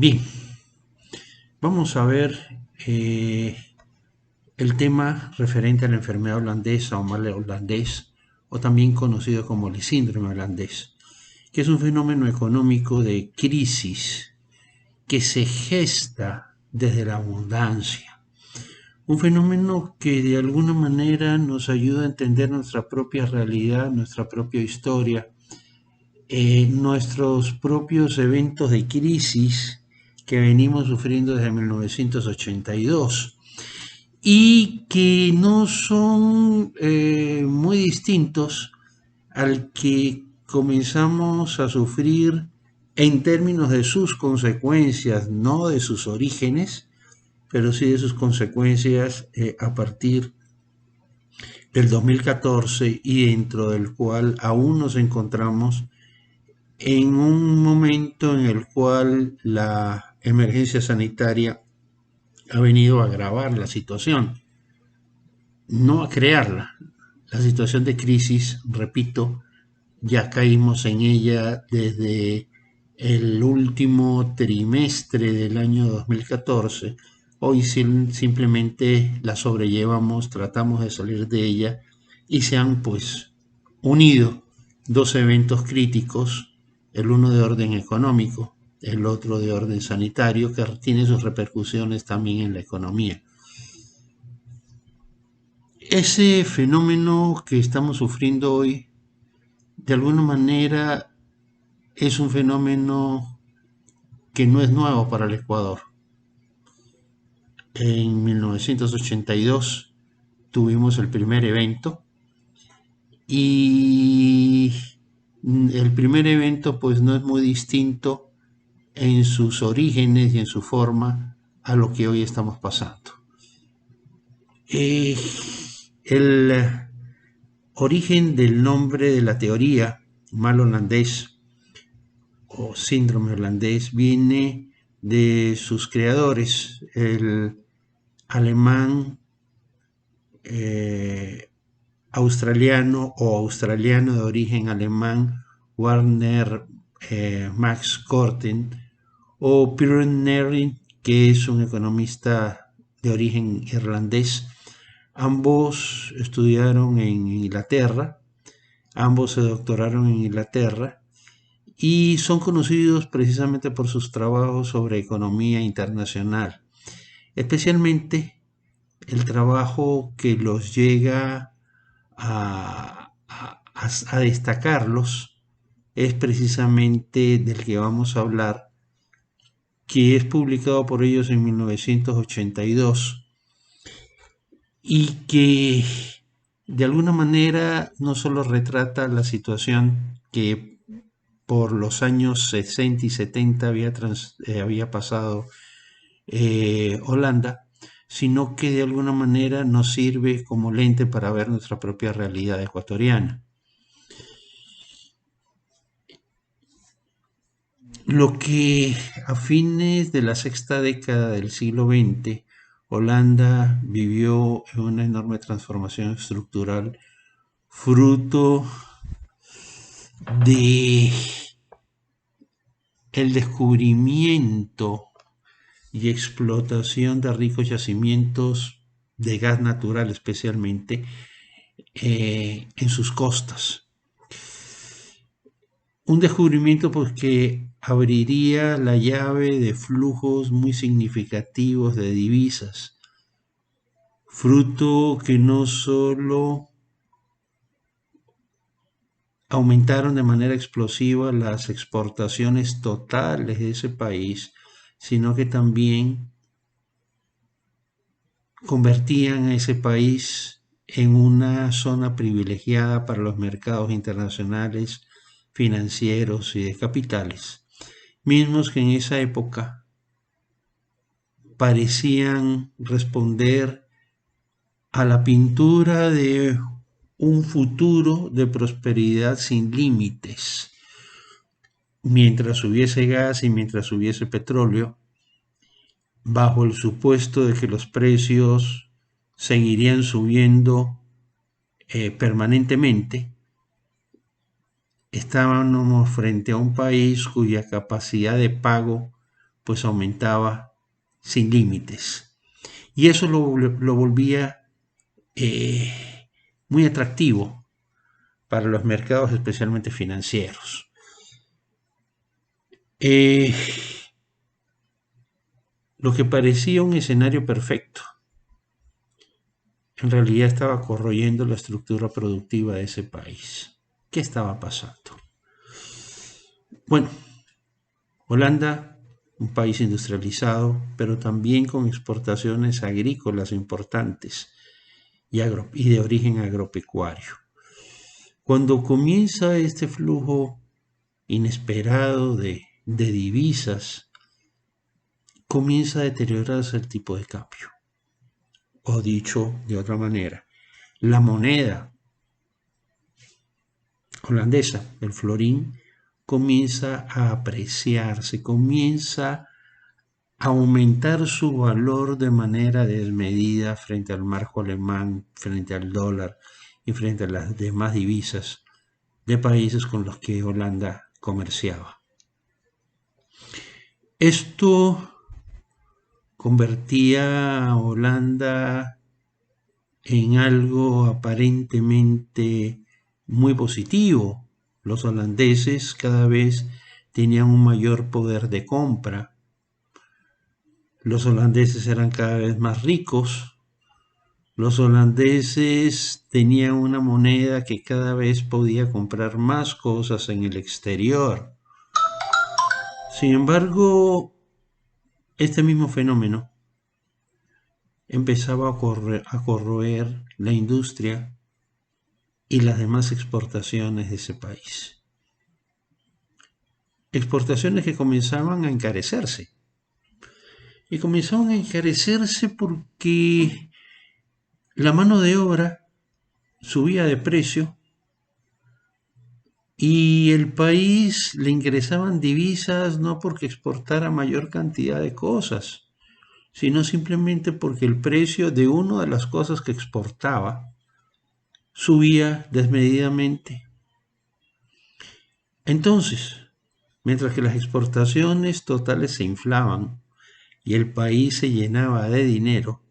Bien, vamos a ver eh, el tema referente a la enfermedad holandesa o mal holandés, o también conocido como el síndrome holandés, que es un fenómeno económico de crisis que se gesta desde la abundancia. Un fenómeno que de alguna manera nos ayuda a entender nuestra propia realidad, nuestra propia historia, nuestros propios eventos de crisis que venimos sufriendo desde 1982 y que no son muy distintos al que comenzamos a sufrir en términos de sus consecuencias, no de sus orígenes, pero sí de sus consecuencias a partir del 2014 y dentro del cual aún nos encontramos en un momento en el cual la emergencia sanitaria ha venido a agravar la situación, no a crearla. La situación de crisis, repito, ya caímos en ella desde el último trimestre del año 2014. Hoy simplemente la sobrellevamos, tratamos de salir de ella y se han pues unido dos eventos críticos, el uno de orden económico, el otro de orden sanitario, que tiene sus repercusiones también en la economía. Ese fenómeno que estamos sufriendo hoy, de alguna manera, es un fenómeno que no es nuevo para el Ecuador. En 1982 tuvimos el primer evento y el primer evento pues no es muy distinto en sus orígenes y en su forma a lo que hoy estamos pasando. El origen del nombre de la teoría mal holandés o síndrome holandés viene de sus creadores, el alemán australiano o australiano de origen alemán Warner Max Korten o Pierre Nerin, que es un economista de origen irlandés. Ambos estudiaron en Inglaterra, ambos se doctoraron en Inglaterra y son conocidos precisamente por sus trabajos sobre economía internacional, especialmente el trabajo que los llega a destacarlos es precisamente del que vamos a hablar, que es publicado por ellos en 1982 y que de alguna manera no solo retrata la situación que por los años 60 y 70 había pasado Holanda, sino que de alguna manera nos sirve como lente para ver nuestra propia realidad ecuatoriana. Lo que a fines de la sexta década del siglo XX, Holanda vivió en una enorme transformación estructural, fruto de el descubrimiento y explotación de ricos yacimientos de gas natural especialmente en sus costas. Un descubrimiento pues, que abriría la llave de flujos muy significativos de divisas, fruto que no solo aumentaron de manera explosiva las exportaciones totales de ese país, sino que también convertían a ese país en una zona privilegiada para los mercados internacionales financieros y de capitales, mismos que en esa época parecían responder a la pintura de un futuro de prosperidad sin límites. Mientras hubiese gas y mientras hubiese petróleo, bajo el supuesto de que los precios seguirían subiendo permanentemente, estábamos frente a un país cuya capacidad de pago pues aumentaba sin límites. Y eso lo volvía muy atractivo para los mercados, especialmente financieros. Lo que parecía un escenario perfecto, en realidad estaba corroyendo la estructura productiva de ese país. ¿Qué estaba pasando? Bueno, Holanda, un país industrializado, pero también con exportaciones agrícolas importantes y de origen agropecuario. Cuando comienza este flujo inesperado de divisas, comienza a deteriorarse el tipo de cambio. O dicho de otra manera, la moneda holandesa, el florín, comienza a apreciarse, comienza a aumentar su valor de manera desmedida frente al marco alemán, frente al dólar y frente a las demás divisas de países con los que Holanda comerciaba. Esto convertía a Holanda en algo aparentemente muy positivo. Los holandeses cada vez tenían un mayor poder de compra. Los holandeses eran cada vez más ricos. Los holandeses tenían una moneda que cada vez podía comprar más cosas en el exterior. Sin embargo, este mismo fenómeno empezaba a corroer la industria y las demás exportaciones de ese país. Exportaciones que comenzaban a encarecerse. Y comenzaban a encarecerse porque la mano de obra subía de precio y el país le ingresaban divisas no porque exportara mayor cantidad de cosas, sino simplemente porque el precio de una de las cosas que exportaba subía desmedidamente. Entonces, mientras que las exportaciones totales se inflaban y el país se llenaba de dinero,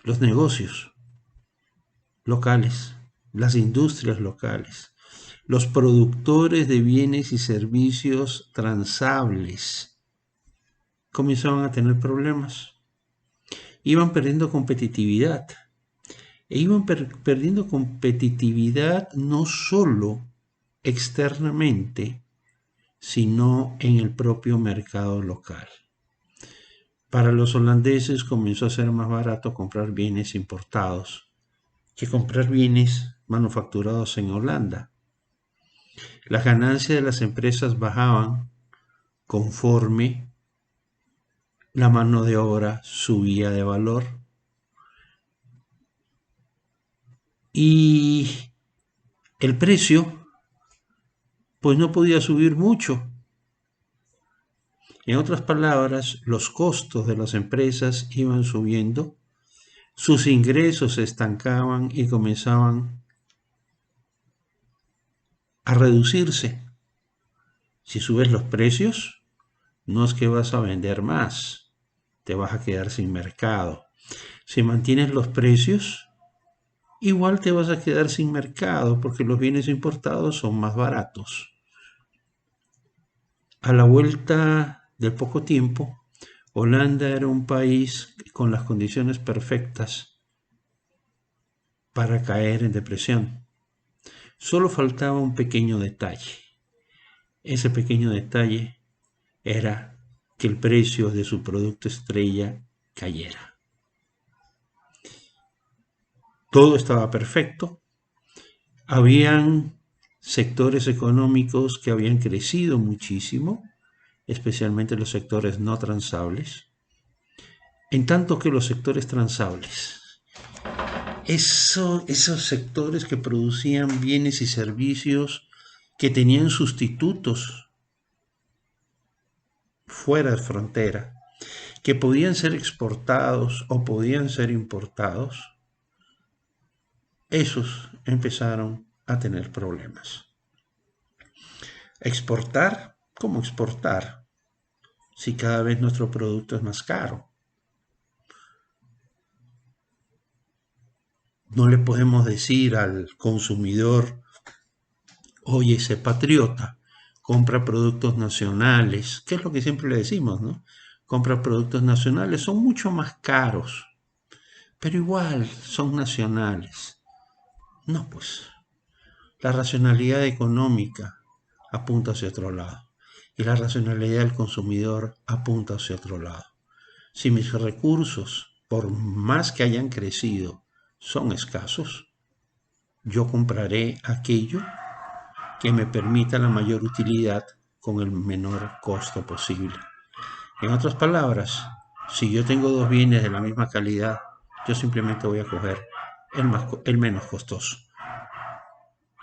los negocios locales, las industrias locales, los productores de bienes y servicios transables comenzaban a tener problemas. Iban perdiendo competitividad. E iban perdiendo competitividad no solo externamente, sino en el propio mercado local. Para los holandeses comenzó a ser más barato comprar bienes importados que comprar bienes manufacturados en Holanda. Las ganancias de las empresas bajaban conforme la mano de obra subía de valor. Y el precio, pues no podía subir mucho. En otras palabras, los costos de las empresas iban subiendo, sus ingresos se estancaban y comenzaban a reducirse. Si subes los precios, no es que vas a vender más, te vas a quedar sin mercado. Si mantienes los precios, igual te vas a quedar sin mercado porque los bienes importados son más baratos. A la vuelta de poco tiempo, Holanda era un país con las condiciones perfectas para caer en depresión. Solo faltaba un pequeño detalle. Ese pequeño detalle era que el precio de su producto estrella cayera. Todo estaba perfecto. Habían sectores económicos que habían crecido muchísimo, especialmente los sectores no transables, en tanto que los sectores transables, esos sectores que producían bienes y servicios que tenían sustitutos fuera de frontera, que podían ser exportados o podían ser importados, esos empezaron a tener problemas. Exportar, ¿cómo exportar? si cada vez nuestro producto es más caro? No le podemos decir al consumidor: oye, sé patriota, compra productos nacionales, que es lo que siempre le decimos, ¿no? Compra productos nacionales, son mucho más caros, pero igual son nacionales. No, pues, la racionalidad económica apunta hacia otro lado y la racionalidad del consumidor apunta hacia otro lado. Si mis recursos, por más que hayan crecido, son escasos, yo compraré aquello que me permita la mayor utilidad con el menor costo posible. En otras palabras, si yo tengo dos bienes de la misma calidad, yo simplemente voy a coger el menos costoso.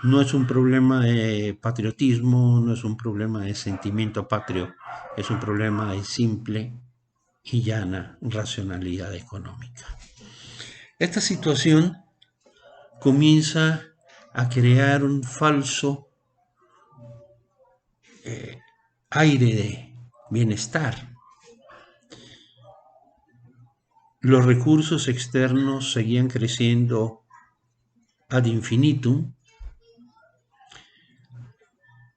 No es un problema de patriotismo, no es un problema de sentimiento patrio, es un problema de simple y llana racionalidad económica. Esta situación comienza a crear un falso aire de bienestar. Los recursos externos seguían creciendo ad infinitum.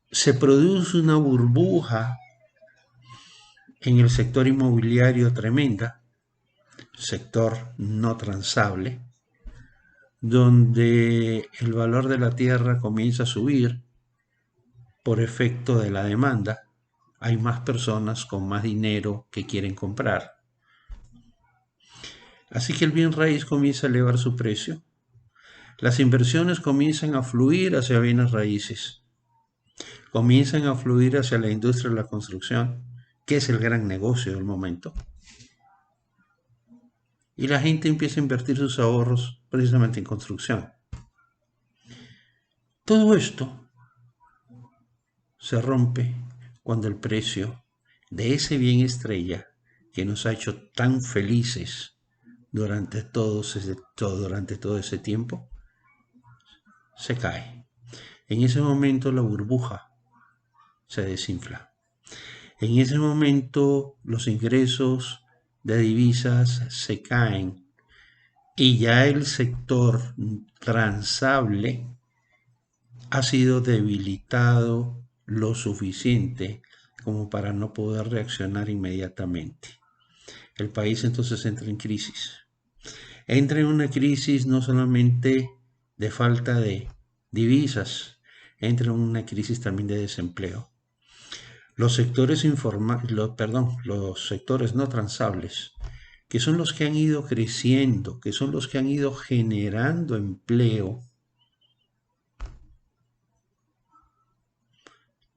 Se produce una burbuja en el sector inmobiliario tremenda, sector no transable, donde el valor de la tierra comienza a subir por efecto de la demanda. Hay más personas con más dinero que quieren comprar. Así que el bien raíz comienza a elevar su precio. Las inversiones comienzan a fluir hacia bienes raíces. Comienzan a fluir hacia la industria de la construcción, que es el gran negocio del momento. Y la gente empieza a invertir sus ahorros precisamente en construcción. Todo esto se rompe cuando el precio de ese bien estrella que nos ha hecho tan felices durante todo ese tiempo se cae. En ese momento la burbuja se desinfla. En ese momento los ingresos de divisas se caen y ya el sector transable ha sido debilitado lo suficiente como para no poder reaccionar inmediatamente. El país entonces entra en crisis. Entra en una crisis no solamente de falta de divisas, entra en una crisis también de desempleo. Los sectores los sectores no transables, que son los que han ido creciendo, que son los que han ido generando empleo,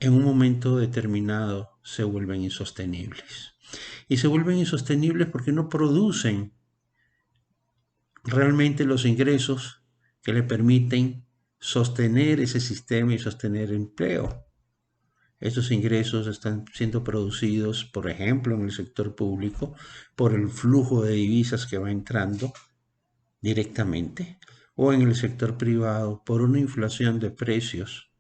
en un momento determinado se vuelven insostenibles. Y se vuelven insostenibles porque no producen realmente los ingresos que le permiten sostener ese sistema y sostener empleo. Estos ingresos están siendo producidos, por ejemplo, en el sector público, por el flujo de divisas que va entrando directamente, o en el sector privado, por una inflación de precios,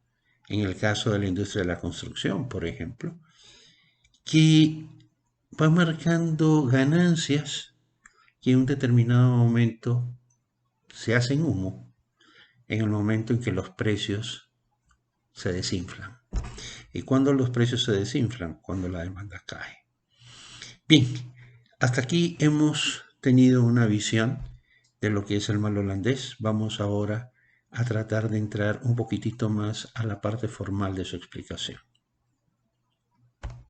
en el caso de la industria de la construcción, por ejemplo, que va marcando ganancias que en un determinado momento se hacen humo, en el momento en que los precios se desinflan. ¿Y cuando los precios se desinflan? Cuando la demanda cae. Bien, hasta aquí hemos tenido una visión de lo que es el mal holandés. Vamos ahora a tratar de entrar un poquitito más a la parte formal de su explicación.